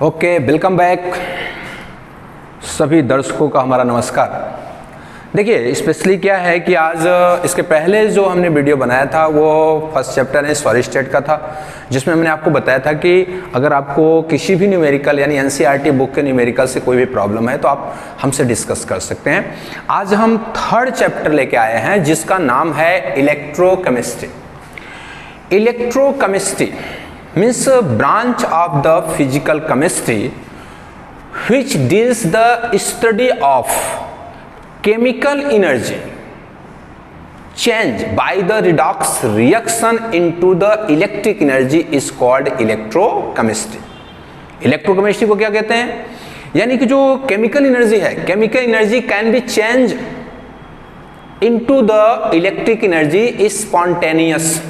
Okay, welcome back सभी दर्शकों का हमारा नमस्कार। देखिए, स्पेशली क्या है कि आज इसके पहले जो हमने वीडियो बनाया था वो फर्स्ट चैप्टर है सॉलिड स्टेट का था, जिसमें हमने आपको बताया था कि अगर आपको किसी भी न्यूमेरिकल यानी एनसीईआरटी बुक के न्यूमेरिकल से कोई भी प्रॉब्लम है तो आप हमसे डिस्कस कर सकते हैं। आज हम थर्ड चैप्टर लेके आए हैं जिसका नाम है electrochemistry. Electrochemistry means a branch of the physical chemistry which deals the study of chemical energy change by the redox reaction into the electric energy is called electrochemistry। Electrochemistry को क्या कहते हैं? यानी कि जो केमिकल एनर्जी है, chemical energy can be change into the electric energy is spontaneous.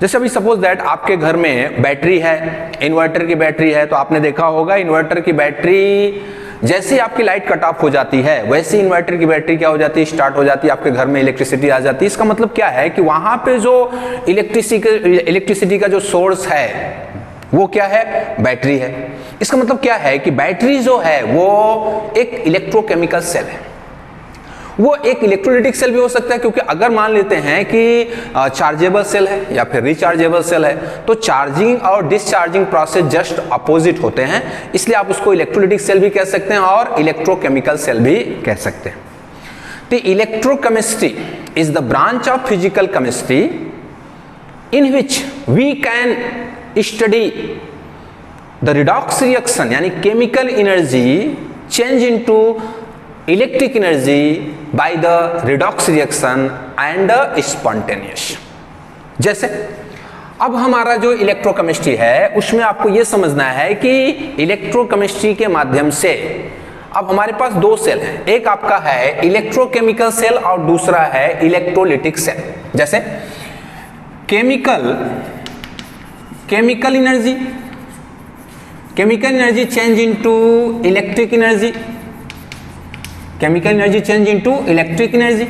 जैसे अभी सपोज दैट आपके घर में बैटरी है, इन्वर्टर की बैटरी है, तो आपने देखा होगा इन्वर्टर की बैटरी जैसे ही आपकी लाइट कट ऑफ हो जाती है वैसे ही इन्वर्टर की बैटरी क्या हो जाती है, स्टार्ट हो जाती है, आपके घर में इलेक्ट्रिसिटी आ जाती है। इसका मतलब क्या है कि वहां पे जो इलेक्ट्रिसिटी का जो सोर्स है वो क्या है? बैटरी है। इसका मतलब क्या है कि बैटरी जो है वो एक इलेक्ट्रोकेमिकल सेल है, वो एक इलेक्ट्रोलिटिक सेल भी हो सकता है, क्योंकि अगर मान लेते हैं कि चार्जेबल सेल है या फिर रिचार्जेबल सेल है तो चार्जिंग और डिस्चार्जिंग प्रोसेस जस्ट अपोजिट होते हैं, इसलिए आप उसको इलेक्ट्रोलिटिक सेल भी कह सकते हैं और इलेक्ट्रोकेमिकल सेल भी कह सकते हैं। तो electrochemistry is the branch of physical chemistry in which we can study the redox reaction यानी chemical energy change into electric energy by the redox reaction and spontaneous. जैसे अब हमारा जो इलेक्ट्रोकेमिस्ट्री है उसमें आपको यह समझना है कि इलेक्ट्रोकेमिस्ट्री के माध्यम से अब हमारे पास दो सेल हैं, एक आपका है इलेक्ट्रोकेमिकल सेल और दूसरा है इलेक्ट्रोलिटिक सेल। जैसे chemical energy change into electric energy, chemical energy change into electric energy,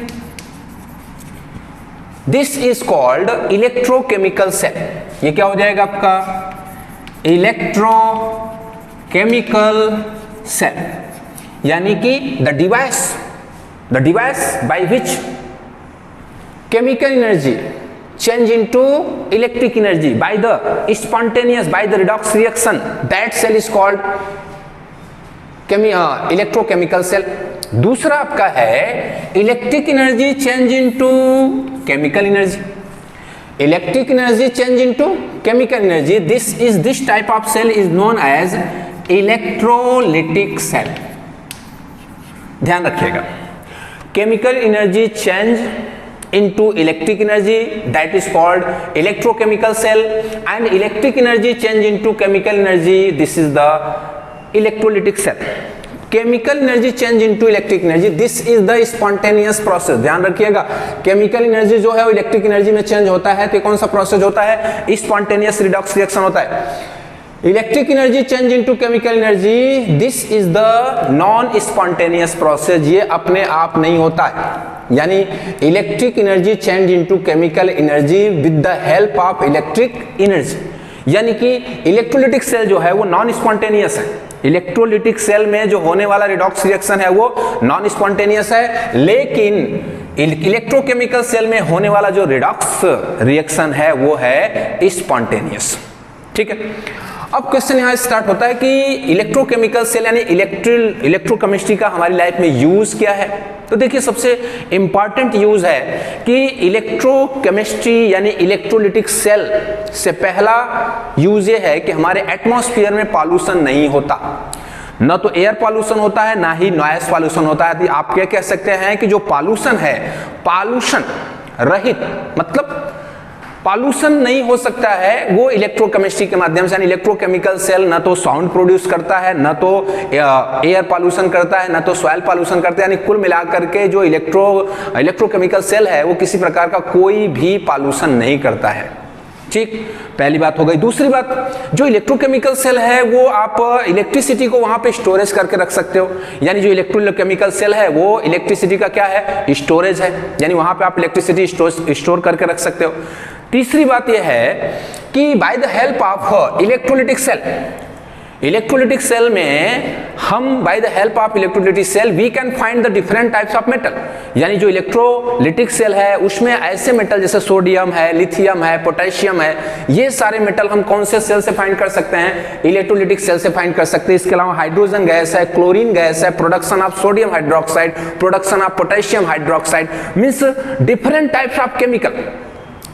this is called electrochemical cell। ये क्या हो जाएगा आपका? electrochemical cell, यानी कि the device by which chemical energy change into electric energy by the redox reaction, that cell is called electrochemical cell. दूसरा आपका है electric energy change into chemical energy, electric energy change into chemical energy, this type of cell is known as electrolytic cell. ध्यान रखिएगा, chemical energy change into electric energy, that is called electrochemical cell, and electric energy change into chemical energy, this is the electrolytic cell। chemical energy change into electric energy, this is the spontaneous process। ध्यान रखिएगा, chemical energy जो है वो electric energy में change होता है तो कौन सा प्रोसेस होता है? स्पॉन्टेनियस रिडॉक्स रिएक्शन होता है। Electric energy change into chemical energy, this is the non spontaneous process, ये अपने आप नहीं होता है। यानी electric energy change into chemical energy with the help of electric energy, यानी कि इलेक्ट्रोलिटिक सेल जो है वो नॉन स्पॉन्टेनियस है। इलेक्ट्रोलिटिक सेल में जो होने वाला रिडॉक्स रिएक्शन है वो नॉन स्पॉन्टेनियस है, लेकिन इलेक्ट्रोकेमिकल सेल में होने वाला जो रिडॉक्स रिएक्शन है वो है स्पॉन्टेनियस। ठीक है, अब क्वेश्चन यहां स्टार्ट होता है कि इलेक्ट्रोकेमिकल सेल यानी इलेक्ट्रोकेमिस्ट्री का हमारी लाइफ में यूज क्या है। तो देखिए, सबसे इंपॉर्टेंट यूज है कि इलेक्ट्रोकेमिस्ट्री यानी इलेक्ट्रोलिटिक सेल से पहला यूज ये है कि हमारे एटमॉस्फेयर में पॉल्यूशन नहीं होता, न तो एयर पॉल्यूशन होता है ना ही नॉइस पॉल्यूशन होता है। आप क्या कह सकते हैं कि जो पॉल्यूशन है, पॉल्यूशन रहित, मतलब पॉल्यूशन नहीं हो सकता है वो इलेक्ट्रोकेमिस्ट्री के माध्यम से। यानी इलेक्ट्रोकेमिकल सेल न तो साउंड प्रोड्यूस करता है, न तो एयर पॉल्यूशन करता है, न तो सॉइल पॉल्यूशन करता है। यानी कुल मिलाकर के जो इलेक्ट्रोकेमिकल सेल है वो किसी प्रकार का कोई भी पॉल्यूशन नहीं करता है। ठीक, पहली बात हो गई। दूसरी बात, जो इलेक्ट्रोकेमिकल सेल है वो आप इलेक्ट्रिसिटी को वहां पे स्टोरेज करके रख सकते हो। यानी जो इलेक्ट्रोकेमिकल सेल है वो इलेक्ट्रिसिटी का क्या है? स्टोरेज है, यानी वहां पे आप इलेक्ट्रिसिटी स्टोर करके रख सकते हो। तीसरी बात यह है कि by the help of electrolytic cell electrolytic cell में हम by the help of electrolytic cell we can find the different types of metal, यानी जो इलेक्ट्रोलिटिक सेल है उसमें ऐसे मेटल जैसे सोडियम है, लिथियम है, पोटेशियम है, ये सारे मेटल हम कौन से सेल से फाइंड कर सकते हैं? इलेक्ट्रोलिटिक सेल से फाइंड कर सकते हैं। इसके अलावा हाइड्रोजन गैस है, क्लोरीन गैस है, production of sodium hydroxide, production of potassium hydroxide, means different types of chemical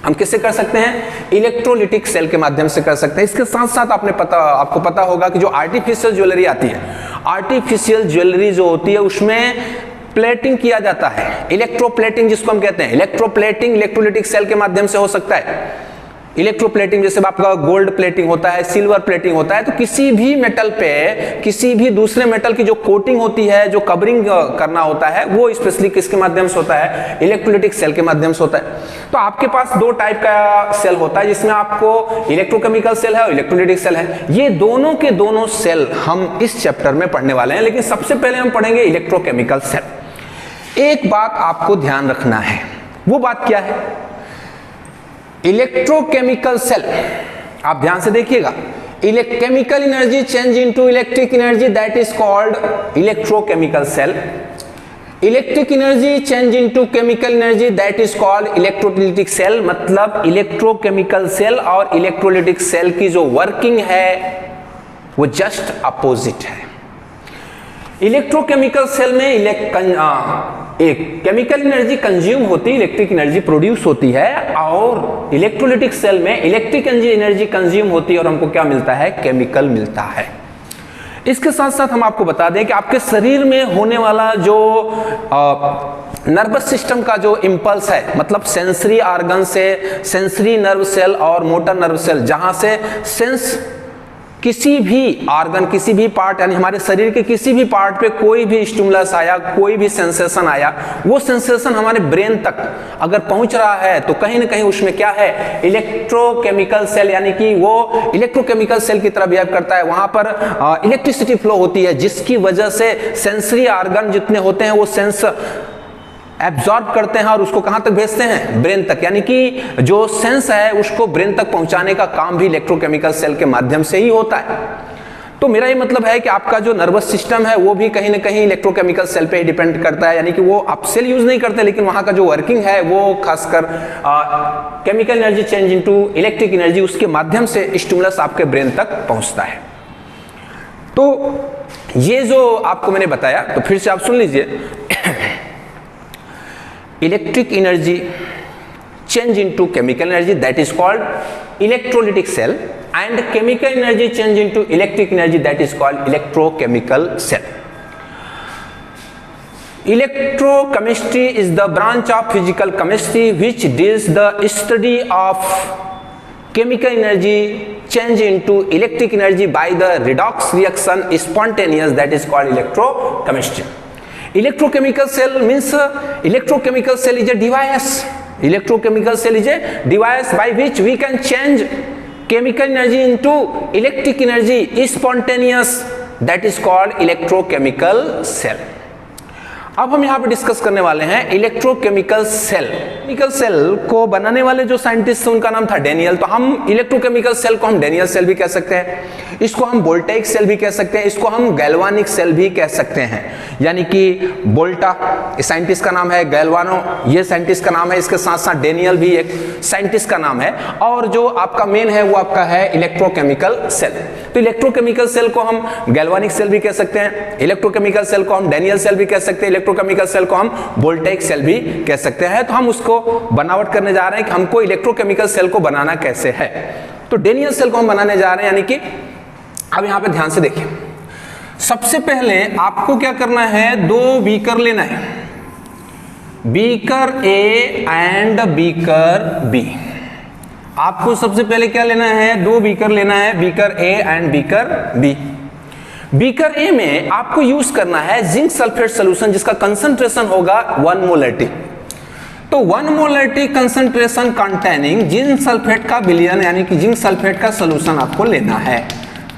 हम किससे कर सकते हैं? इलेक्ट्रोलिटिक सेल के माध्यम से कर सकते हैं। इसके साथ साथ आपको पता होगा कि जो आर्टिफिशियल ज्वेलरी आती है, आर्टिफिशियल ज्वेलरी जो होती है उसमें प्लेटिंग किया जाता है, इलेक्ट्रोप्लेटिंग जिसको हम कहते हैं। इलेक्ट्रोप्लेटिंग इलेक्ट्रोलिटिक सेल के माध्यम से हो सकता है। इलेक्ट्रोप्लेटिंग जैसे आपका गोल्ड प्लेटिंग होता है, सिल्वर प्लेटिंग होता है, तो किसी भी मेटल पे किसी भी दूसरे मेटल की जो कोटिंग होती है, जो कवरिंग करना होता है, वो स्पेशली किसके माध्यम से होता है? इलेक्ट्रोलिटिक सेल के माध्यम से होता है। तो आपके पास दो टाइप का सेल होता है जिसमें आपको इलेक्ट्रोकेमिकल सेल है और इलेक्ट्रोलिटिक सेल है। ये दोनों के दोनों सेल हम इस चैप्टर में पढ़ने वाले हैं, लेकिन सबसे पहले हम पढ़ेंगे इलेक्ट्रोकेमिकल सेल। एक बात आपको ध्यान रखना है, वो बात क्या है? इलेक्ट्रोकेमिकल सेल, आप ध्यान से देखिएगा, chemical energy change into electric energy, that is called electrochemical cell. Electric energy change into chemical energy, that is called electrolytic cell. मतलब इलेक्ट्रोकेमिकल सेल और इलेक्ट्रोलिटिक सेल की जो वर्किंग है वो जस्ट अपोजिट है। इलेक्ट्रोकेमिकल सेल में एक chemical energy consume होती है, इलेक्ट्रिक एनर्जी प्रोड्यूस होती है, और इलेक्ट्रोलिटिक सेल में इलेक्ट्रिक एनर्जी कंज्यूम होती है और हमको क्या मिलता है? केमिकल मिलता है। इसके साथ साथ हम आपको बता दें कि आपके शरीर में होने वाला जो नर्वस सिस्टम का जो इंपल्स है, मतलब सेंसरी ऑर्गन से सेंसरी नर्व सेल और मोटर नर्व सेल, जहां से सेंस किसी भी ऑर्गन, किसी भी पार्ट, यानी हमारे शरीर के किसी भी पार्ट पे कोई भी स्टिमुलस आया, कोई भी सेंसेशन आया, वो सेंसेशन हमारे ब्रेन तक अगर पहुंच रहा है तो कहीं ना कहीं उसमें क्या है? इलेक्ट्रोकेमिकल सेल, यानी कि वो इलेक्ट्रोकेमिकल सेल की तरह बिहेव करता है। वहां पर इलेक्ट्रिसिटी फ्लो होती है, जिसकी वजह से सेंसरी ऑर्गन जितने होते हैं वो सेंस एब्जॉर्ब करते हैं और उसको कहां तक भेजते हैं? ब्रेन तक। यानी कि जो सेंस है उसको ब्रेन तक पहुंचाने का काम भी इलेक्ट्रोकेमिकल सेल के माध्यम से ही होता है। तो मेरा ये मतलब है कि आपका जो नर्वस सिस्टम है वो भी कहीं ना कहीं इलेक्ट्रोकेमिकल सेल पे ही डिपेंड करता है, यानी कि वो आप सेल यूज नहीं करते, लेकिन वहां का जो वर्किंग है वो खासकर chemical energy change into electric energy, उसके माध्यम से स्टिमुलस आपके ब्रेन तक पहुंचता है। तो ये जो आपको मैंने बताया, तो फिर से आप सुन लीजिए। Electric energy change into chemical energy, that is called electrolytic cell, and chemical energy change into electric energy, that is called electrochemical cell. Electrochemistry is the branch of physical chemistry which deals the study of chemical energy change into electric energy by the redox reaction spontaneous, that is called electrochemistry. Electrochemical cell means electrochemical cell is a device. Electrochemical cell is a device by which we can change chemical energy into electric energy spontaneous, that is called electrochemical cell. अब हम यहाँ पे discuss करने वाले हैं electrochemical cell. Chemical cell को बनाने वाले जो साइंटिस्ट थे उनका नाम था डेनियल। तो हम इलेक्ट्रोकेमिकल सेल को हम डेनियल सेल भी कह सकते हैं, इसको हम वोल्टेइक सेल भी कह सकते हैं, इसको हम गैल्वानिक सेल भी कह सकते हैं। यानी कि वोल्टा इस साइंटिस्ट का नाम है, गैल्वानो ये साइंटिस्ट का नाम है, इसके साथ साथ डेनियल भी एक साइंटिस्ट का नाम है, और जो आपका मेन है वो आपका है इलेक्ट्रोकेमिकल सेल। तो इलेक्ट्रोकेमिकल सेल को हम गैल्वानिक सेल भी कह सकते हैं, इलेक्ट्रोकेमिकल सेल को हम डेनियल सेल भी कह सकते हैं, इलेक्ट्रोकेमिकल सेल को हम वोल्टेइक सेल भी कह सकते हैं। तो हम उसको बनावट करने जा रहे हैं कि हमको इलेक्ट्रोकेमिकल सेल को बनाना कैसे है। तो डेनियल सेल को हम बनाने जा रहे हैं, यानी कि अब यहां पे ध्यान से देखिए। सबसे पहले आपको क्या करना है, दो बीकर लेना है, beaker A and beaker B. आपको सबसे पहले क्या लेना है, दो बीकर लेना है, beaker A and beaker B. Beaker A में आपको यूज करना है जिंक सल्फेट सॉल्यूशन, जिसका कंसंट्रेशन होगा 1 मोलरिटी। तो 1 molarity concentration containing zinc sulphate का विलयन, यानी कि जिंक सल्फेट का सॉल्यूशन आपको लेना है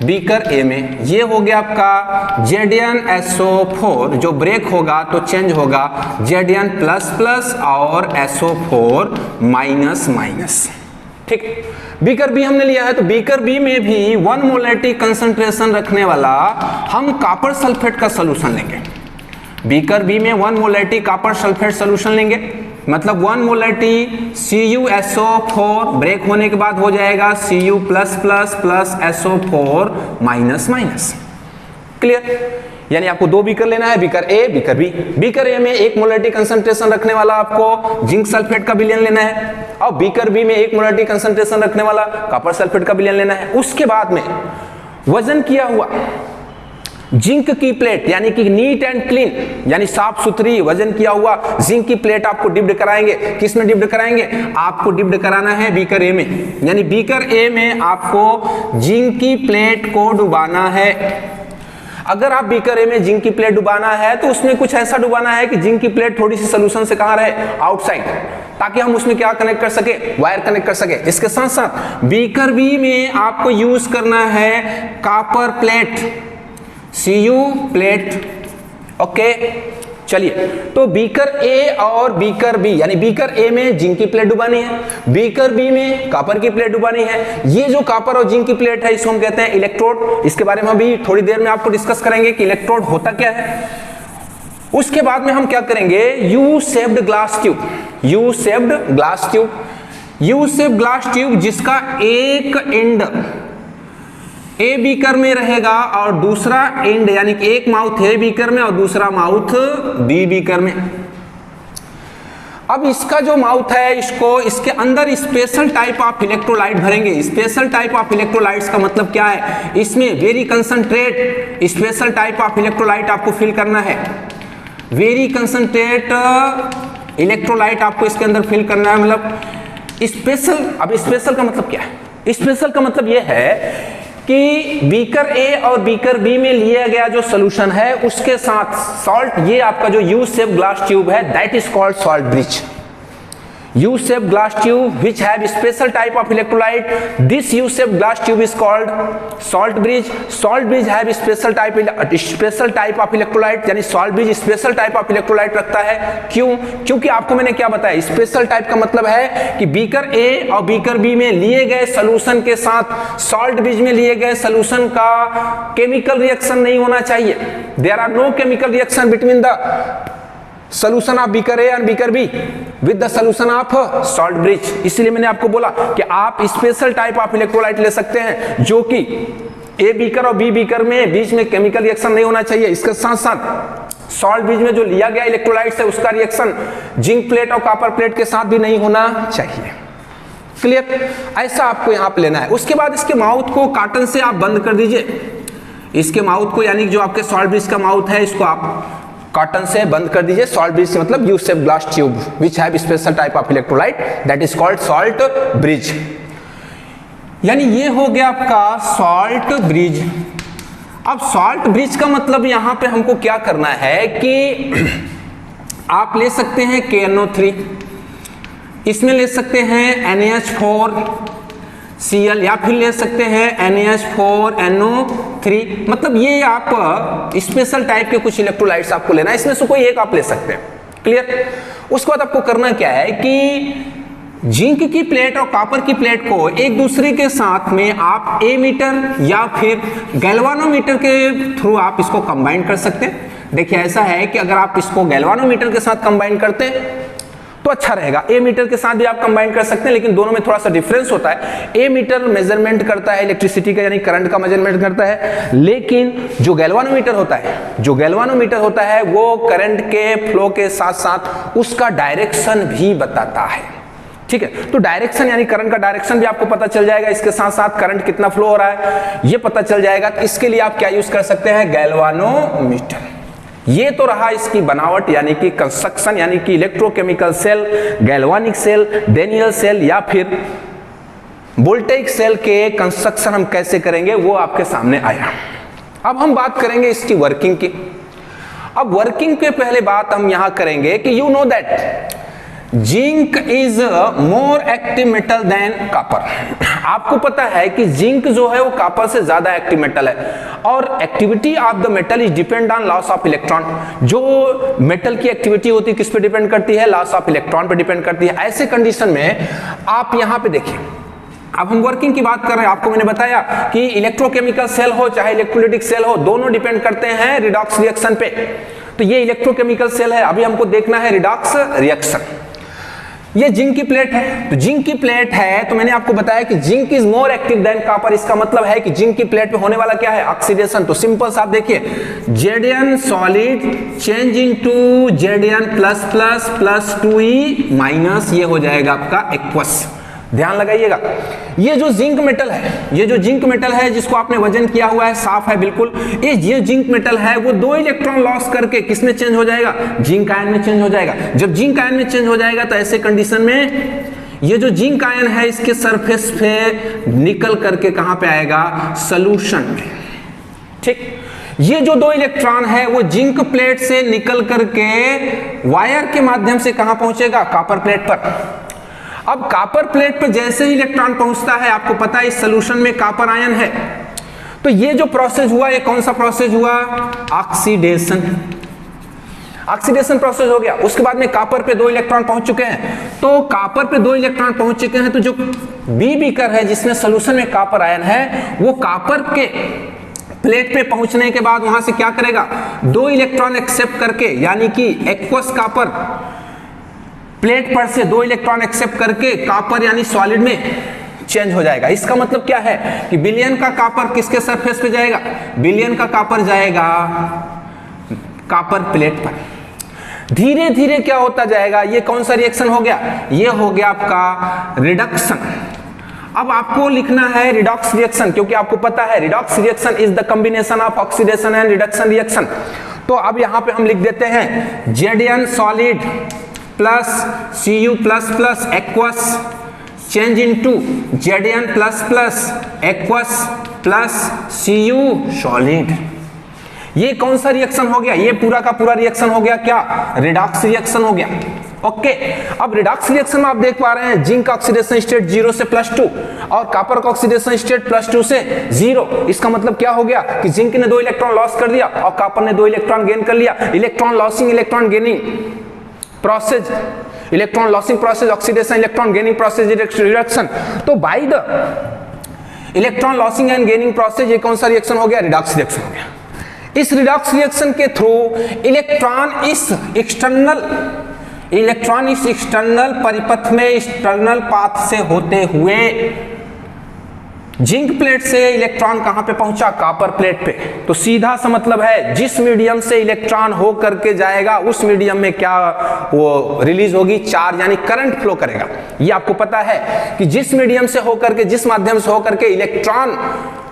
बीकर ए में। ये हो गया आपका ZnSO4, जो ब्रेक होगा तो चेंज होगा Zn++ और SO4-। ठीक, बीकर बी हमने लिया है, तो बीकर बी में भी 1 मोलैरिटी कंसंट्रेशन रखने वाला हम कॉपर सल्फेट का सोल्यूशन लेंगे। बीकर बी में 1 मोलैरिटी कॉपर सल्फेट सोल्यूशन लेंगे, मतलब 1 मोलैरिटी CuSO4 ब्रेक होने के बाद हो जाएगा Cu++ plus SO4 minus. Clear? यानी आपको 2 बीकर लेना है, beaker A beaker B. Beaker A में 1 मोलैरिटी कंसंट्रेशन रखने वाला आपको जिंक सल्फेट का विलयन लेना है, और बीकर बी में 1 मोलैरिटी कंसंट्रेशन रखने वाला कॉपर सल्फेट का विलयन लेना है। उसके बाद में वजन किया हुआ जिंक की प्लेट, यानी कि नीट एंड क्लीन, यानी साफ सुथरी वजन किया हुआ जिंक की प्लेट आपको डिप्ड कराएंगे। किस में डिप्ड कराएंगे? आपको डिप्ड कराना है बीकर ए में, यानी बीकर ए में आपको जिंक की प्लेट को डुबाना है। अगर आप बीकर ए में जिंक की प्लेट डुबाना है तो उसमें कुछ ऐसा डुबाना है कि जिंक की प्लेट थोड़ी सी सोल्यूशन से कहां रहे, आउटसाइड, ताकि हम उसमें क्या कनेक्ट कर सके, वायर कनेक्ट कर सके। इसके साथ साथ बीकर बी में आपको यूज करना है copper plate, Cu plate. Okay, चलिए, तो बीकर ए और बीकर बी, यानी बीकर ए में जिंक की प्लेट डुबानी है, बीकर बी में कॉपर की प्लेट डुबानी है। ये जो कॉपर और जिंक की प्लेट है इसको हम कहते हैं इलेक्ट्रोड। इसके बारे में अभी थोड़ी देर में आपको डिस्कस करेंगे कि इलेक्ट्रोड होता क्या है। उसके बाद में हम क्या करेंगे, U shaped glass tube, U shaped glass tube, U shaped glass tube जिसका एक एंड ए बीकर में रहेगा और दूसरा एंड, यानी कि एक माउथ ए बीकर में और दूसरा माउथ बी बीकर में। अब इसका जो माउथ है, इसके अंदर स्पेशल टाइप ऑफ इलेक्ट्रोलाइट भरेंगे। स्पेशल टाइप ऑफ इलेक्ट्रोलाइट्स का मतलब क्या है, इसमें very concentrate special type of electrolyte आपको फिल करना है। वेरी कंसंट्रेट इलेक्ट्रोलाइट आपको इसके अंदर फिल करना है, मतलब स्पेशल। अब स्पेशल का मतलब क्या है? स्पेशल का मतलब यह है कि बीकर ए और बीकर बी में लिया गया जो सोल्यूशन है उसके साथ सॉल्ट, ये आपका जो यू शेप ग्लास ट्यूब है, that is called salt bridge. U shaped glass tube which have special type of electrolyte, this U shaped glass tube is called salt bridge. Salt bridge have special type of electrolyte, यानी salt bridge special type of electrolyte रखता है। क्यों? क्योंकि आपको मैंने क्या बताया, special type का मतलब है कि बीकर ए और बीकर बी में लिए गए सोल्यूशन के साथ सॉल्ट ब्रिज में लिए गए सोल्यूशन का केमिकल रिएक्शन नहीं होना चाहिए। There are no chemical reaction between the solution of beaker A and beaker B with the solution of salt bridge। इसलिए मैंने आपको बोला कि आप स्पेशल टाइप ऑफ इलेक्ट्रोलाइट ले सकते हैं जो कि ए बीकर और बी बीकर में बीच में केमिकल रिएक्शन नहीं होना चाहिए। इसके साथ साथ सॉल्ट ब्रिज में जो लिया गया इलेक्ट्रोलाइट्स है उसका रिएक्शन जिंक प्लेट और कॉपर प्लेट के साथ भी नहीं होना चाहिए। क्लियर? ऐसा आपको यहाँ पे लेना है। उसके बाद इसके माउथ को कॉटन से आप बंद कर दीजिए। इसके माउथ को, यानी जो आपके सॉल्ट ब्रिज का माउथ है, इसको आप कॉटन से बंद कर दीजिए। सॉल्ट ब्रिज से मतलब U shape glass tube which have special type of electrolyte that is called salt bridge. यानी ये हो गया आपका सॉल्ट ब्रिज। अब सॉल्ट ब्रिज का मतलब यहां पे हमको क्या करना है कि आप ले सकते हैं KNO3, इसमें ले सकते हैं NaH4Cl, या फिर ले सकते हैं NaH4NO3। मतलब ये आप स्पेशल टाइप के कुछ इलेक्ट्रोलाइट्स आपको लेना है, इसमें से कोई एक आप ले सकते हैं। क्लियर? उसके बाद आपको करना क्या है कि जिंक की प्लेट और कॉपर की प्लेट को एक दूसरे के साथ में आप एमीटर या फिर गैल्वानोमीटर के थ्रू आप इसको कंबाइन कर सकते हैं। देखिए ऐसा है कि अगर आप इसको गैल्वानोमीटर के साथ कंबाइन करते हैं तो अच्छा रहेगा। ए मीटर के साथ भी आप कंबाइन कर सकते हैं, लेकिन दोनों में थोड़ा सा डिफरेंस होता है। ए मीटर मेजरमेंट करता है इलेक्ट्रिसिटी का, यानी करंट का मेजरमेंट करता है, लेकिन जो गैल्वानोमीटर होता है वो करंट के फ्लो के साथ साथ उसका डायरेक्शन भी बताता है। ठीक है, तो डायरेक्शन यानी करंट का डायरेक्शन भी आपको पता चल जाएगा, इसके साथ साथ करंट कितना फ्लो हो रहा है ये पता चल जाएगा। तो इसके लिए आप क्या यूज कर सकते हैं, गैल्वानोमीटर। ये तो रहा इसकी बनावट, यानी कि कंस्ट्रक्शन, यानी कि electrochemical cell, galvanic cell, Daniell cell या फिर वोल्टेइक सेल के कंस्ट्रक्शन हम कैसे करेंगे वो आपके सामने आया। अब हम बात करेंगे इसकी वर्किंग की। अब वर्किंग के पहले बात हम यहां करेंगे कि you know that zinc is more active metal than copper. आपको पता है कि जिंक जो है वो कॉपर से ज्यादा एक्टिव मेटल है, और activity of the metal is depend on loss of electron. जो मेटल की एक्टिविटी होती है किस पे डिपेंड करती है, लॉस ऑफ इलेक्ट्रॉन पे डिपेंड करती है। ऐसे कंडीशन में आप यहां पे देखिए अब हम वर्किंग की बात कर रहे हैं। आपको मैंने बताया कि इलेक्ट्रोकेमिकल सेल हो चाहे इलेक्ट्रोलाइटिक सेल हो, दोनों डिपेंड करते हैं रिडॉक्स रिएक्शन पे। तो ये इलेक्ट्रोकेमिकल सेल है, अभी हमको देखना है रिडॉक्स रिएक्शन। ये जिंक की प्लेट है, तो जिंक की प्लेट है तो मैंने आपको बताया कि zinc is more active than copper. इसका मतलब है कि जिंक की प्लेट पे होने वाला क्या है, ऑक्सीडेशन। तो सिंपल सा आप देखिए, Zn solid change into Zn plus plus plus 2E minus, ये हो जाएगा आपका एक्वस। ध्यान लगाइएगा, ये जो जिंक मेटल है, ये जो जिंक मेटल है जिसको आपने वजन किया हुआ है, साफ है बिल्कुल, ये जिंक मेटल है वो 2 इलेक्ट्रॉन लॉस करके किस में चेंज हो जाएगा, जिंक आयन में चेंज हो जाएगा। जब जिंक आयन में चेंज हो जाएगा तो ऐसे कंडीशन में ये जो जिंक आयन है इसके सरफेस पे निकल करके कहां पे आएगा, सोल्यूशन में। ठीक, ये जो 2 इलेक्ट्रॉन है वो जिंक प्लेट से निकल करके वायर के माध्यम से कहां पहुंचेगा, कॉपर प्लेट पर। अब कॉपर प्लेट पर जैसे ही इलेक्ट्रॉन पहुंचता है, आपको पता है इस सॉल्यूशन में कॉपर आयन है, तो ये जो प्रोसेस हुआ, ये कौन सा प्रोसेस हुआ, ऑक्सीडेशन। ऑक्सीडेशन प्रोसेस हो गया। उसके बाद में कॉपर पे 2 इलेक्ट्रॉन पहुंच चुके हैं, तो कॉपर पे 2 इलेक्ट्रॉन पहुंच चुके हैं, तो जो बी बीकर है जिसमें सॉल्यूशन में कॉपर आयन है, वो कॉपर के प्लेट पे पहुंचने के बाद वहां से क्या करेगा, 2 इलेक्ट्रॉन एक्सेप्ट करके, यानी कि एक्वस कॉपर प्लेट पर से 2 इलेक्ट्रॉन एक्सेप्ट करके कॉपर यानी सॉलिड में चेंज हो जाएगा। इसका मतलब क्या है कि बिलियन का कॉपर किसके सरफेस पे जाएगा, बिलियन का कॉपर जाएगा कॉपर प्लेट पर। धीरे धीरे क्या होता जाएगा, ये कौन सा रिएक्शन हो गया, ये हो गया आपका रिडक्शन। अब आपको लिखना है रिडॉक्स रिएक्शन, क्योंकि आपको पता है redox reaction is the combination of oxidation and reduction reaction. तो अब यहां पे हम लिख देते हैं Zn solid plus Cu plus plus aqueous change into Zn plus plus aqueous plus Cu solid. ये कौन सा रिएक्शन हो गया, ये पूरा का पूरा रिएक्शन हो गया क्या, रिडॉक्स रिएक्शन हो गया। ओके, अब रिडॉक्स रिएक्शन में आप देख पा रहे हैं जिंक ऑक्सीडेशन स्टेट 0 से +2 और कॉपर का ऑक्सीडेशन स्टेट +2 से 0। इसका मतलब क्या हो गया कि जिंक ने 2 इलेक्ट्रॉन लॉस कर दिया और कॉपर ने 2 इलेक्ट्रॉन गेन कर लिया। Electron losing electron gaining process, electron losing process, oxidation, electron gaining process, reduction. तो by the electron losing and gaining process ये कौन सा रिएक्शन हो गया, रिडॉक्स रिएक्शन हो गया। इस रिडॉक्स रिएक्शन के थ्रू इलेक्ट्रॉन इस एक्सटर्नल परिपथ में एक्सटर्नल पाथ से होते हुए जिंक प्लेट से इलेक्ट्रॉन कहां पे पहुंचा, कॉपर प्लेट पे। तो सीधा सा मतलब है जिस मीडियम से इलेक्ट्रॉन हो करके जाएगा उस मीडियम में क्या वो रिलीज होगी, चार्ज यानी करंट फ्लो करेगा। ये आपको पता है कि जिस मीडियम से होकर के, जिस माध्यम से होकर के इलेक्ट्रॉन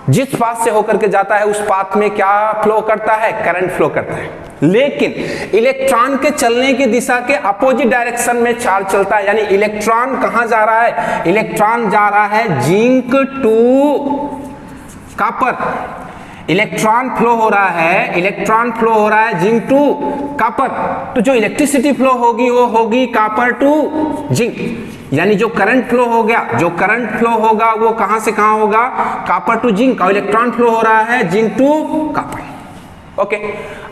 जिस पाथ से होकर के जाता है उस पाथ में क्या फ्लो करता है, करंट फ्लो करता है। लेकिन इलेक्ट्रॉन के चलने की दिशा के अपोजिट डायरेक्शन में चार्ज चलता है, यानी इलेक्ट्रॉन कहां जा रहा है, इलेक्ट्रॉन जा रहा है zinc to copper. Electron flow हो रहा है, इलेक्ट्रॉन फ्लो हो रहा है जिंक टू कॉपर। तो जो इलेक्ट्रिसिटी फ्लो होगी वो होगी कॉपर टू जिंक, यानी जो करंट फ्लो हो गया, जो करंट फ्लो होगा वो कहां से कहां होगा, कॉपर टू जिंक, और इलेक्ट्रॉन फ्लो हो रहा है जिंक टू कॉपर। ओके,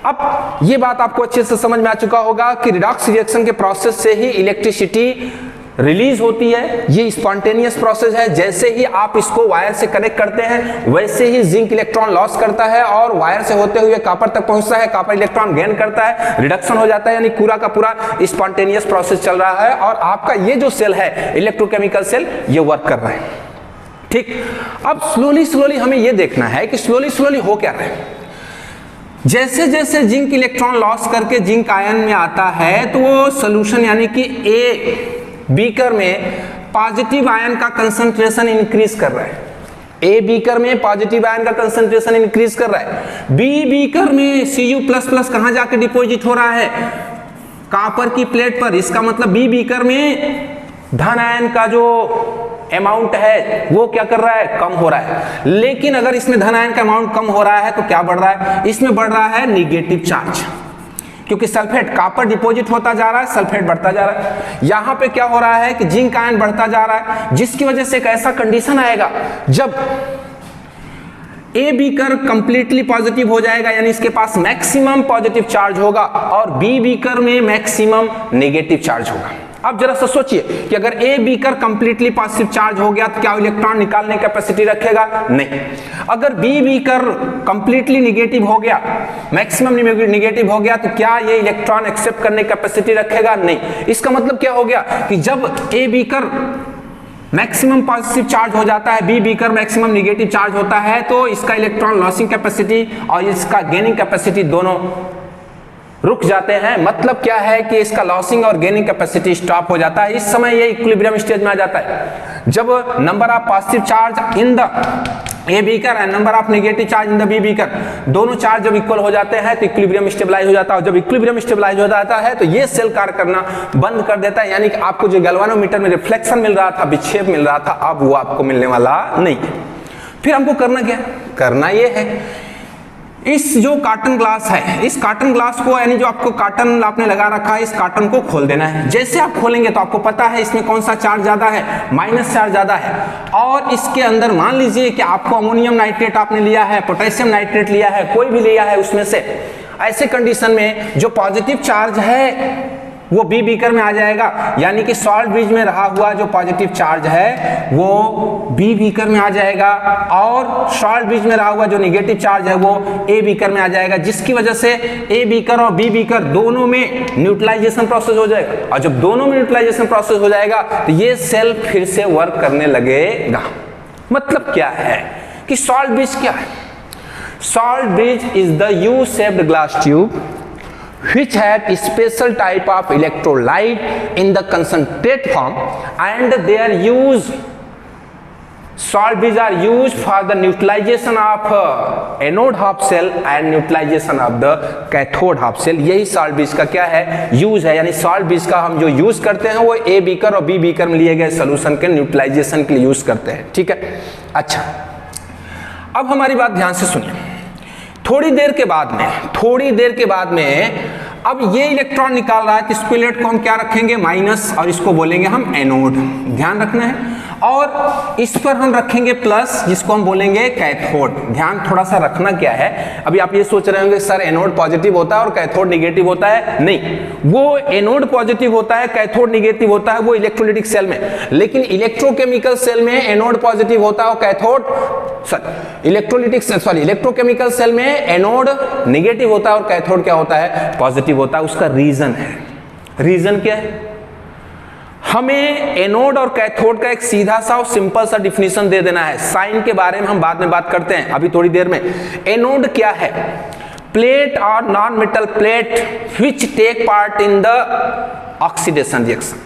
अब ये बात आपको अच्छे से समझ में आ चुका होगा कि रिडॉक्स रिएक्शन के प्रोसेस से ही इलेक्ट्रिसिटी रिलीज होती है। ये स्पॉन्टेनियस प्रोसेस है। जैसे ही आप इसको वायर से कनेक्ट करते हैं वैसे ही जिंक इलेक्ट्रॉन लॉस करता है और वायर से होते हुए कॉपर तक पहुंचता है, कॉपर इलेक्ट्रॉन गेन करता है, रिडक्शन हो जाता है, यानी पूरा का पूरा स्पॉन्टेनियस प्रोसेस चल रहा है और आपका ये जो सेल है इलेक्ट्रोकेमिकल सेल ये वर्क कर रहा है। ठीक, अब स्लोली हमें ये देखना है कि स्लोली हो क्या रहा है। जैसे जैसे जिंक इलेक्ट्रॉन लॉस करके जिंक आयन में आता है तो वो सोल्यूशन यानी कि ए बीकर में पॉजिटिव आयन का कंसंट्रेशन इंक्रीज कर रहा है। ए बीकर में पॉजिटिव आयन का कंसंट्रेशन इंक्रीज कर रहा है। बी बीकर में Cu++ कहां जाके डिपॉजिट हो रहा है, कॉपर की प्लेट पर। इसका मतलब बी बीकर में धन आयन का जो अमाउंट है वो क्या कर रहा है, कम हो रहा है। लेकिन अगर इसमें धन आयन का अमाउंट कम हो रहा है तो क्या बढ़ रहा है, इसमें बढ़ रहा है निगेटिव चार्ज, क्योंकि सल्फेट, कॉपर डिपॉजिट होता जा रहा है, सल्फेट बढ़ता जा रहा है। यहां पे क्या हो रहा है कि जिंक आयन बढ़ता जा रहा है, जिसकी वजह से एक ऐसा कंडीशन आएगा जब ए बीकर कंप्लीटली पॉजिटिव हो जाएगा, यानी इसके पास मैक्सिमम पॉजिटिव चार्ज होगा, और बी बीकर में मैक्सिमम नेगेटिव चार्ज होगा। अब जरा सा सोचिए कि अगर a beaker completely positive charge हो गया तो क्या इलेक्ट्रॉन निकालने की कैपेसिटी रखेगा? नहीं। अगर बी बीकर कंप्लीटली निगेटिव हो गया, मैक्सिमम निगेटिव हो गया, तो क्या ये इलेक्ट्रॉन एक्सेप्ट करने की कैपेसिटी रखेगा? नहीं। इसका मतलब क्या हो गया कि जब A beaker maximum positive charge हो जाता है, B beaker maximum negative charge होता है, तो इसका इलेक्ट्रॉन लॉसिंग कैपेसिटी और इसका गेनिंग कैपेसिटी दोनों रुक जाते हैं। मतलब क्या है कि इसका लॉसिंग और गेनिंग कैपेसिटी स्टॉप हो जाता है। इस समय ये इक्विलिब्रियम स्टेज में आ जाता है जब number of positive charge in the A beaker and number of negative charge in the B beaker, दोनों चार्ज जब इक्वल हो जाते हैं तो इक्विलिब्रियम स्टेबलाइज हो जाता है। और जब इक्विलिब्रियम स्टेबलाइज हो जाता है तो ये सेल कार्य करना बंद कर देता है, यानी कि आपको जो गैल्वानोमीटर में रिफ्लेक्शन मिल रहा था, विक्षेप मिल रहा था, अब वो आपको मिलने वाला नहीं। फिर हमको करना क्या? करना ये है, इस जो कॉटन ग्लास है, इस कॉटन ग्लास को, यानी जो आपको कॉटन आपने लगा रखा है, इस कॉटन को खोल देना है। जैसे आप खोलेंगे तो आपको पता है इसमें कौन सा चार्ज ज्यादा है, माइनस चार्ज ज्यादा है। और इसके अंदर मान लीजिए कि आपको अमोनियम नाइट्रेट आपने लिया है, पोटेशियम नाइट्रेट लिया है, कोई भी लिया है उसमें से, ऐसे कंडीशन में जो पॉजिटिव चार्ज है वो बी बीकर में आ जाएगा, यानी कि सॉल्ट ब्रिज में रहा हुआ जो पॉजिटिव चार्ज है वो बी बीकर में आ जाएगा, और सॉल्ट ब्रिज में रहा हुआ जो नेगेटिव चार्ज है वो ए बीकर में आ जाएगा, जिसकी वजह से ए बीकर और बी बीकर दोनों में न्यूट्रलाइजेशन प्रोसेस हो जाएगा। और जब दोनों में न्यूट्रलाइजेशन प्रोसेस हो जाएगा तो ये सेल फिर से वर्क करने लगेगा। मतलब क्या है कि सॉल्ट ब्रिज क्या है? Salt bridge is the U shaped glass tube which have special type of electrolyte in the concentrate form, and they are used, salt bridge are used for the neutralization of anode half cell and neutralization of the cathode half cell। यही salt bridge का क्या है? Use है। यानी salt bridge का हम जो use करते हैं वो ए बीकर और बी बीकर में लिए गए सोल्यूशन के न्यूट्रलाइजेशन के लिए यूज करते हैं। ठीक है, अच्छा अब हमारी बात ध्यान से सुनिए। थोड़ी देर के बाद में अब ये इलेक्ट्रॉन निकाल रहा है, तो इस प्लेट को हम क्या रखेंगे? माइनस, और इसको बोलेंगे हम एनोड। ध्यान रखना है। और इस पर हम रखेंगे प्लस, जिसको हम बोलेंगे कैथोड। ध्यान थोड़ा सा रखना क्या है, अभी आप ये सोच रहे होंगे सर एनोड पॉजिटिव होता है और कैथोड निगेटिव होता है। नहीं, वो एनोड पॉजिटिव होता है, कैथोड निगेटिव होता है, वो इलेक्ट्रोलाइटिक सेल में। लेकिन इलेक्ट्रोकेमिकल सेल में एनोड पॉजिटिव होता है और कैथोड इलेक्ट्रोकेमिकल सेल में एनोड निगेटिव होता है और कैथोड क्या होता है? पॉजिटिव होता है। उसका रीजन है, रीजन क्या है? हमें एनोड और कैथोड का एक सीधा सा और सिंपल सा डिफिनीशन दे देना है। साइन के बारे में हम बाद में बात करते हैं, अभी थोड़ी देर में। एनोड क्या है? प्लेट और non metal plate which take part in the oxidation reaction.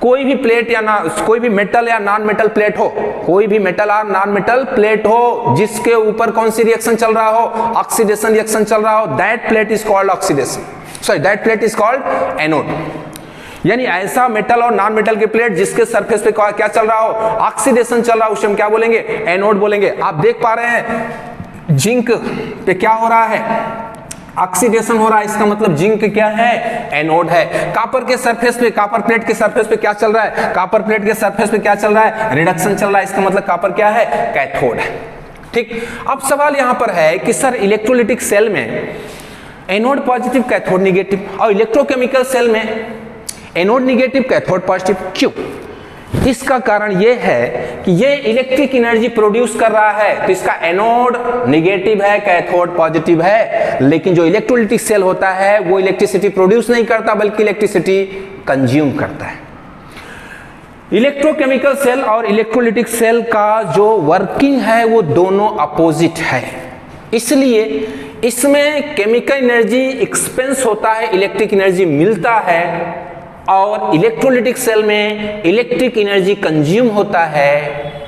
कोई भी प्लेट या कोई भी मेटल या नॉन मेटल प्लेट हो, कोई भी मेटल और नॉन मेटल प्लेट हो जिसके ऊपर कौन सी रिएक्शन चल रहा हो? ऑक्सीडेशन रिएक्शन चल रहा हो, that plate is called oxidation, sorry that plate is called anode. यानी ऐसा मेटल और नॉन मेटल के प्लेट जिसके सरफेस पे क्या चल रहा हो? ऑक्सीडेशन चल रहा हो, उसे हम क्या बोलेंगे? एनोड बोलेंगे। आप देख पा रहे हैं जिंक पे क्या हो रहा है? ऑक्सीडेशन हो रहा है, इसका मतलब जिंक क्या है? एनोड है। कॉपर के सरफेस पे, कॉपर प्लेट के सरफेस पे क्या चल रहा है? कॉपर प्लेट के सरफेस पे क्या चल रहा है? रिडक्शन चल रहा है, इसका मतलब कॉपर क्या है? कैथोड है। ठीक, अब सवाल यहां पर है कि सर इलेक्ट्रोलाइटिक सेल में एनोड पॉजिटिव कैथोड निगेटिव, और इलेक्ट्रोकेमिकल सेल में एनोड निगेटिव कैथोड पॉजिटिव क्यों? इसका कारण यह है कि ये इलेक्ट्रिक एनर्जी प्रोड्यूस कर रहा है, तो इसका एनोड निगेटिव है, कैथोड पॉजिटिव है। लेकिन जो इलेक्ट्रोलाइटिक सेल होता है वो इलेक्ट्रिसिटी प्रोड्यूस नहीं करता बल्कि इलेक्ट्रिसिटी कंज्यूम करता है। इलेक्ट्रोकेमिकल सेल और इलेक्ट्रोलाइटिक सेल का जो वर्किंग है वो दोनों अपोजिट है, इसलिए इसमें केमिकल एनर्जी एक्सपेंस होता है, इलेक्ट्रिक एनर्जी मिलता है, और इलेक्ट्रोलाइटिक सेल में इलेक्ट्रिक एनर्जी कंज्यूम होता है,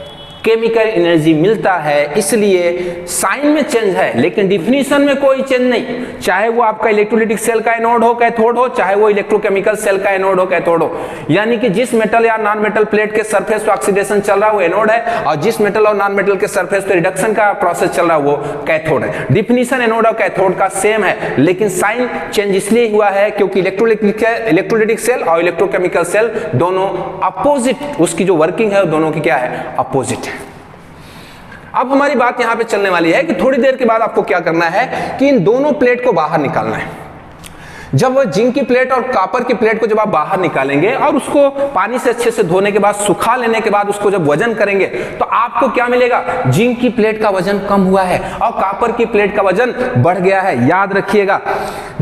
केमिकल एनर्जी मिलता है। इसलिए साइन में चेंज है लेकिन डिफिनीशन में कोई चेंज नहीं, चाहे वो आपका इलेक्ट्रोलाइटिक सेल का एनोड हो कैथोड हो, चाहे वो इलेक्ट्रोकेमिकल सेल का एनोड हो कैथोड हो। यानी कि जिस मेटल या नॉन मेटल प्लेट के सरफेस पे ऑक्सीडेशन चल रहा है वो एनोड है, और जिस मेटल और नॉन मेटल के सरफेस पे रिडक्शन का प्रोसेस चल रहा है वो कैथोड है। डिफिनीशन एनोड और कैथोड का सेम है, लेकिन साइन चेंज इसलिए हुआ है क्योंकि इलेक्ट्रोलाइटिक सेल और इलेक्ट्रोकेमिकल सेल दोनों अपोजिट, उसकी जो वर्किंग है दोनों की क्या है? अपोजिट है। अब हमारी बात यहां पे चलने वाली है कि थोड़ी देर के बाद आपको क्या करना है कि इन दोनों प्लेट को बाहर निकालना है। जब वो जिंक की प्लेट और कॉपर की प्लेट को जब आप बाहर निकालेंगे और उसको पानी से अच्छे से धोने के बाद सुखा लेने के बाद उसको जब वजन करेंगे तो आपको क्या मिलेगा, जिंक की प्लेट का वजन कम हुआ है और कॉपर की प्लेट का वजन बढ़ गया है। याद रखिएगा,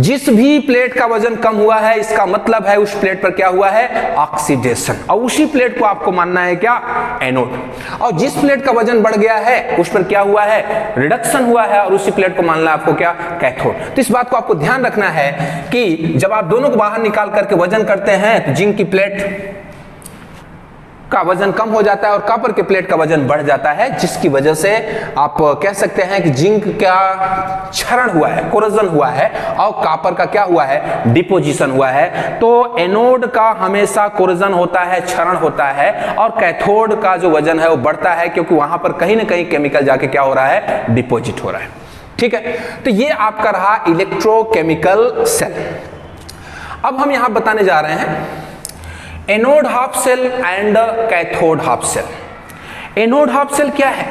जिस भी प्लेट का वजन कम हुआ है इसका मतलब है उस प्लेट पर क्या हुआ है, ऑक्सीडेशन, और उसी प्लेट को आपको मानना है क्या, एनोड। और जिस प्लेट का वजन बढ़ गया है उस पर क्या हुआ है, रिडक्शन हुआ है, और उसी प्लेट को मानना है आपको क्या, कैथोड। तो इस बात को आपको ध्यान रखना है कि जब आप दोनों को बाहर निकाल करके वजन करते हैं तो जिंक की प्लेट का वजन कम हो जाता है और कॉपर के प्लेट का वजन बढ़ जाता है, जिसकी वजह से आप कह सकते हैं कि जिंक का क्षरण हुआ है, कोरोजन हुआ है, और कॉपर का क्या हुआ है, डिपोजिशन हुआ है। तो एनोड का हमेशा कोरोजन होता है, क्षरण होता है, और कैथोड का जो वजन है वो बढ़ता है, क्योंकि वहां पर कहीं ना कहीं केमिकल जाके क्या हो रहा है, डिपोजिट हो रहा है। ठीक है, तो ये आपका रहा इलेक्ट्रोकेमिकल सेल। अब हम यहां बताने जा रहे हैं anode half cell and cathode half cell. Anode half cell क्या है,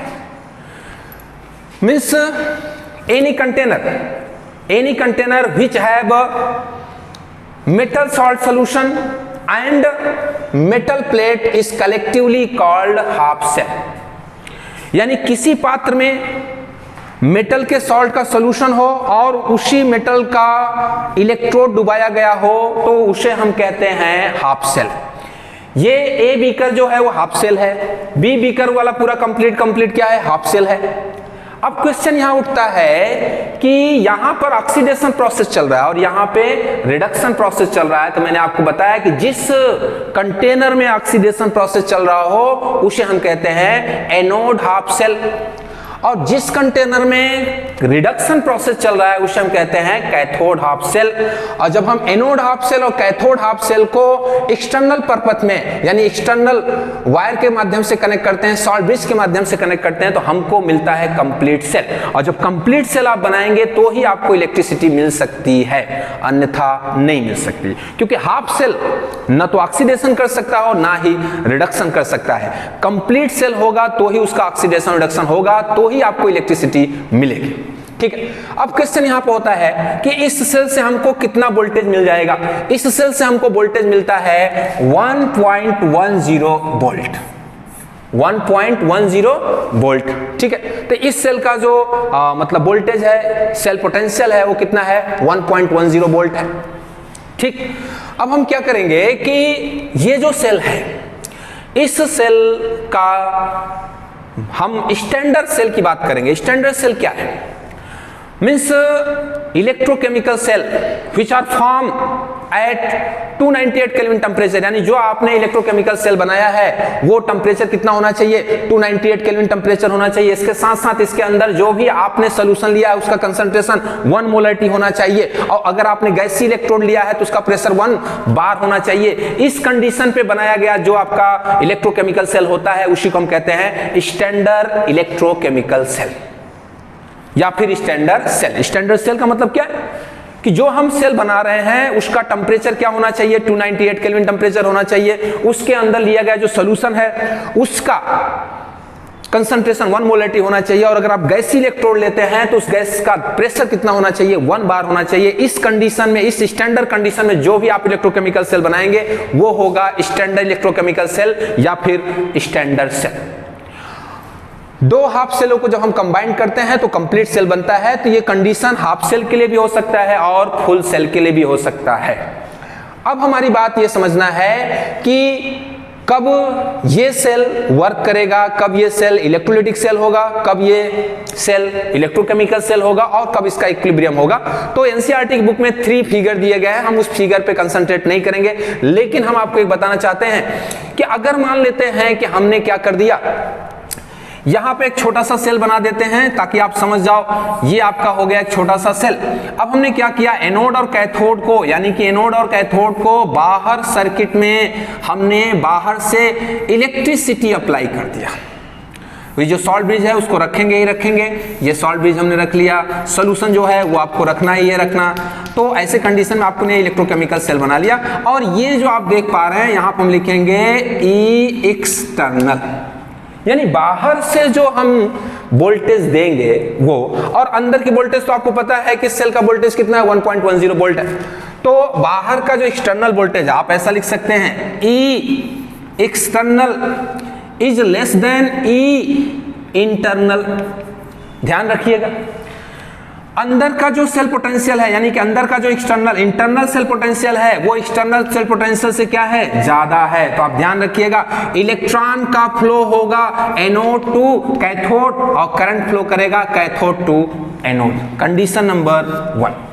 means any container which have metal salt solution and metal plate is collectively called half cell. यानी किसी पात्र में मेटल के सॉल्ट का सॉल्यूशन हो और उसी मेटल का इलेक्ट्रोड डुबाया गया हो तो उसे हम कहते हैं हाफ सेल। ये ए बीकर जो है वो हाफ सेल है, बी बीकर वाला पूरा कंप्लीट क्या है, हाफ सेल है। अब क्वेश्चन यहां उठता है कि यहां पर ऑक्सीडेशन प्रोसेस चल रहा है और यहां पे रिडक्शन प्रोसेस चल रहा है। तो मैंने आपको बताया कि जिस कंटेनर में ऑक्सीडेशन प्रोसेस चल रहा हो उसे हम कहते हैं एनोड हाफ सेल, और जिस कंटेनर में रिडक्शन प्रोसेस चल रहा है उसे हम कहते हैं कैथोड हाफ सेल। और जब हम एनोड हाफ सेल और कैथोड हाफ सेल को एक्सटर्नल पर्पस में यानी एक्सटर्नल वायर के माध्यम से कनेक्ट करते हैं, सॉल्ट ब्रिज के माध्यम से कनेक्ट करते हैं, तो हमको मिलता है कंप्लीट सेल। और जब कंप्लीट सेल आप बनाएंगे तो ही आपको इलेक्ट्रिसिटी मिल सकती है, अन्यथा नहीं मिल सकती, क्योंकि हाफ सेल न तो ऑक्सीडेशन कर सकता हो ना ही रिडक्शन कर सकता है। कंप्लीट सेल होगा तो ही उसका ऑक्सीडेशन रिडक्शन होगा, तो ही आपको इलेक्ट्रिसिटी मिलेगी। ठीक है, अब क्वेश्चन यहां पर होता है कि इस सेल से हमको कितना वोल्टेज मिल जाएगा। इस सेल से हमको वोल्टेज मिलता है 1.10 वोल्ट, 1.10 वोल्ट। ठीक है, तो इस सेल का जो मतलब वोल्टेज है, सेल पोटेंशियल है, वो कितना है, 1.10 वोल्ट है। ठीक, अब हम क्या करेंगे कि ये जो सेल है, इस सेल का हम स्टैंडर्ड सेल की बात करेंगे। स्टैंडर्ड सेल क्या है, means electrochemical cell which are form at 298 kelvin temperature. यानी जो आपने इलेक्ट्रोकेमिकल सेल बनाया है वो टेम्परेचर कितना होना चाहिए, 298 केल्विन टेम्परेचर होना चाहिए। इसके साथ साथ इसके अंदर जो भी आपने सोल्यूशन लिया है उसका कंसंट्रेशन 1 मोलरिटी होना चाहिए, और अगर आपने गैसीय इलेक्ट्रोड लिया है तो उसका प्रेशर 1 बार होना चाहिए। इस कंडीशन पे बनाया गया जो आपका इलेक्ट्रोकेमिकल सेल होता है उसी को हम कहते हैं स्टैंडर्ड इलेक्ट्रोकेमिकल सेल या फिर स्टैंडर्ड सेल। स्टैंडर्ड सेल का मतलब क्या है कि जो हम सेल बना रहे हैं उसका टेम्परेचर क्या होना चाहिए, 298 केल्विन टेम्परेचर होना चाहिए। उसके अंदर लिया गया जो सॉल्यूशन है उसका कंसंट्रेशन 1 मोलरिटी होना चाहिए, और अगर आप गैसीय इलेक्ट्रोड लेते हैं तो उस गैस का प्रेशर कितना होना चाहिए, 1 बार होना चाहिए। इस कंडीशन में, इस स्टैंडर्ड कंडीशन में जो भी आप इलेक्ट्रोकेमिकल सेल बनाएंगे वो होगा स्टैंडर्ड इलेक्ट्रोकेमिकल सेल या फिर स्टैंडर्ड सेल। दो हाफ सेलों को जब हम कंबाइन करते हैं तो कंप्लीट सेल बनता है। तो ये कंडीशन हाफ सेल के लिए भी हो सकता है और फुल सेल के लिए भी हो सकता है। अब हमारी बात ये समझना है कि कब ये सेल वर्क करेगा, कब ये सेल इलेक्ट्रोलाइटिक सेल होगा, कब ये सेल इलेक्ट्रोकेमिकल सेल होगा और कब इसका इक्विलिब्रियम होगा। तो एनसीईआरटी की बुक में 3 फिगर दिए गए हैं, हम उस फिगर पे कंसंट्रेट नहीं करेंगे, लेकिन हम आपको एक बताना चाहते हैं कि अगर मान लेते हैं कि हमने क्या कर दिया, यहां पे एक छोटा सा सेल बना देते हैं ताकि आप समझ जाओ, ये आपका हो गया एक छोटा सा सेल। अब हमने क्या किया, एनोड और कैथोड को, यानी कि एनोड और कैथोड को बाहर सर्किट में हमने बाहर से इलेक्ट्रिसिटी अप्लाई कर दिया। ये जो सॉल्ट ब्रिज है उसको रखेंगे ही रखेंगे, ये सॉल्ट ब्रिज हमने रख लिया, सोल्यूशन जो है वो आपको रखना ही है रखना। तो ऐसे कंडीशन में आपने इलेक्ट्रोकेमिकल सेल बना लिया। और ये जो आप देख पा रहे हैं यहां पर हम लिखेंगे ई एक्सटर्नल, यानी बाहर से जो हम वोल्टेज देंगे वो, और अंदर की वोल्टेज तो आपको पता है कि सेल का वोल्टेज कितना है, 1.10 वोल्ट है। तो तो बाहर का जो एक्सटर्नल वोल्टेज आप ऐसा लिख सकते हैं, E external is less than E internal. ध्यान रखिएगा, अंदर का जो सेल पोटेंशियल है, यानी कि अंदर का जो इंटरनल सेल पोटेंशियल है, वो एक्सटर्नल सेल पोटेंशियल से क्या है, ज्यादा है। तो आप ध्यान रखिएगा, इलेक्ट्रॉन का फ्लो होगा एनोड टू कैथोड और करंट फ्लो करेगा cathode to anode. Condition number 1।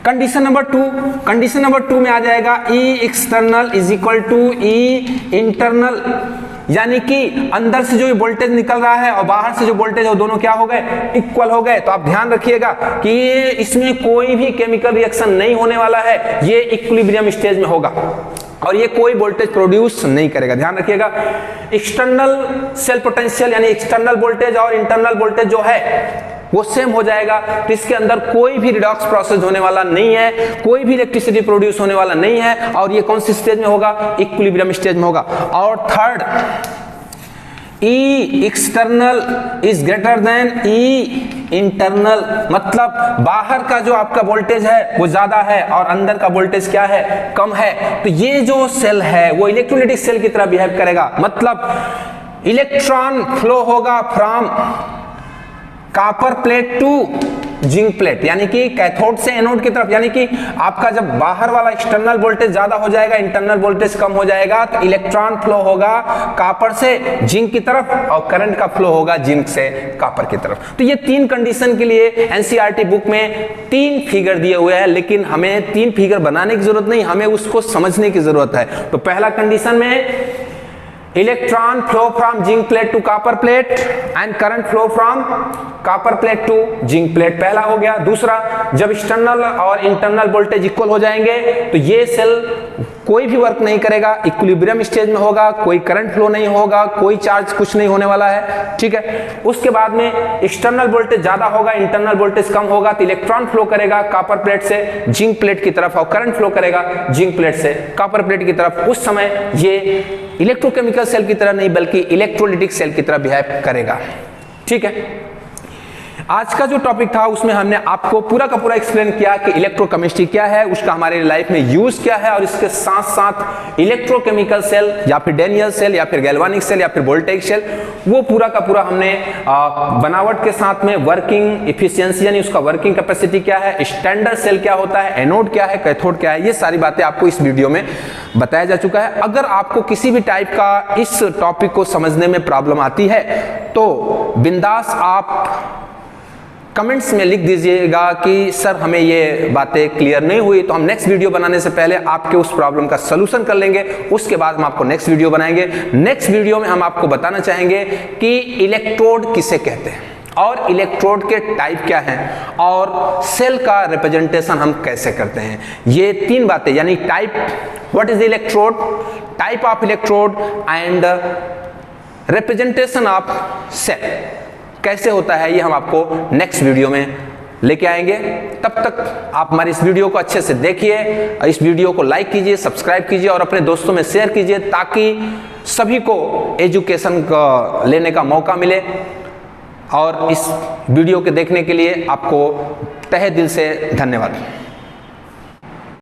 Condition number 2 में आ जाएगा E external is equal to E internal, यानी कि अंदर से जो वोल्टेज निकल रहा है और बाहर से जो वोल्टेज है वो दोनों क्या हो गए, इक्वल हो गए। तो आप ध्यान रखिएगा कि इसमें कोई भी केमिकल रिएक्शन नहीं होने वाला है, ये इक्विलिब्रियम स्टेज में होगा और ये कोई वोल्टेज प्रोड्यूस नहीं करेगा। ध्यान रखिएगा, एक्सटर्नल सेल पोटेंशियल यानी एक्सटर्नल वोल्टेज और इंटरनल वोल्टेज जो है वो सेम हो जाएगा। तो इसके अंदर कोई भी रिडॉक्स प्रोसेस होने वाला नहीं है, कोई भी इलेक्ट्रिसिटी प्रोड्यूस होने वाला नहीं है, और ये कौन सी स्टेज में होगा, इक्विलिब्रियम स्टेज में होगा। और third, E external is greater than E internal, मतलब बाहर का जो आपका वोल्टेज है वो ज्यादा है और अंदर का वोल्टेज क्या है, कम है। तो ये जो सेल है वो इलेक्ट्रोलाइटिक सेल की तरह बिहेव करेगा, मतलब इलेक्ट्रॉन फ्लो होगा from copper plate to zinc plate, यानी कि कैथोड से एनोड की तरफ। यानी कि आपका जब बाहर वाला एक्सटर्नल वोल्टेज ज्यादा हो जाएगा, इंटरनल वोल्टेज कम हो जाएगा, तो इलेक्ट्रॉन फ्लो होगा कॉपर से जिंक की तरफ और करंट का फ्लो होगा जिंक से कॉपर की तरफ। तो ये 3 कंडीशन के लिए एनसीईआरटी बुक में 3 फिगर दिए हुए हैं, लेकिन हमें 3 फिगर बनाने की जरूरत नहीं, हमें उसको समझने की जरूरत है। तो पहला कंडीशन में electron flow from zinc plate to copper plate and current flow from copper plate to zinc plate, पहला हो गया। दूसरा, जब एक्सटर्नल और इंटरनल वोल्टेज इक्वल हो जाएंगे तो ये सेल कोई भी वर्क नहीं करेगा, इक्विलिब्रियम स्टेज में होगा, कोई करंट फ्लो नहीं होगा, कोई चार्ज कुछ नहीं होने वाला है, ठीक है। उसके बाद में एक्सटर्नल वोल्टेज ज्यादा होगा, इंटरनल वोल्टेज कम होगा, तो इलेक्ट्रॉन फ्लो करेगा कॉपर प्लेट से जिंक प्लेट की तरफ और करंट फ्लो करेगा जिंक प्लेट से कॉपर प्लेट की तरफ। उस समय ये इलेक्ट्रोकेमिकल सेल की तरह नहीं बल्कि इलेक्ट्रोलाइटिक सेल की तरह बिहेव करेगा, ठीक है। आज का जो टॉपिक था उसमें हमने आपको पूरा का पूरा एक्सप्लेन किया कि इलेक्ट्रोकेमिस्ट्री क्या है, उसका हमारे लाइफ में यूज क्या है, और इसके साथ साथ इलेक्ट्रोकेमिकल सेल या फिर डेनियल सेल या फिर गैल्वानिक सेल या फिर वोल्टेइक सेल, वो पूरा का पूरा हमने बनावट के साथ में वर्किंग एफिशिएंसी यानी उसका वर्किंग कैपेसिटी क्या है, स्टैंडर्ड सेल क्या होता है, एनोड क्या है, कैथोड क्या है, ये सारी बातें आपको इस वीडियो में बताया जा चुका है। अगर आपको किसी भी टाइप का इस टॉपिक को समझने में प्रॉब्लम आती है तो बिंदास आप कमेंट्स में लिख दीजिएगा कि सर हमें ये बातें क्लियर नहीं हुई, तो हम नेक्स्ट वीडियो बनाने से पहले आपके उस प्रॉब्लम का सलूशन कर लेंगे, उसके बाद हम आपको नेक्स्ट वीडियो बनाएंगे। नेक्स्ट वीडियो में हम आपको बताना चाहेंगे कि इलेक्ट्रोड किसे कहते हैं और इलेक्ट्रोड के टाइप क्या हैं और सेल का रिप्रेजेंटेशन हम कैसे करते हैं। ये 3 बातें यानी type, what is electrode, type of electrode and representation of cell कैसे होता है, ये हम आपको नेक्स्ट वीडियो में लेके आएंगे। तब तक आप हमारी इस वीडियो को अच्छे से देखिए, इस वीडियो को लाइक कीजिए, सब्सक्राइब कीजिए और अपने दोस्तों में शेयर कीजिए ताकि सभी को एजुकेशन का लेने का मौका मिले। और इस वीडियो के देखने के लिए आपको तहे दिल से धन्यवाद।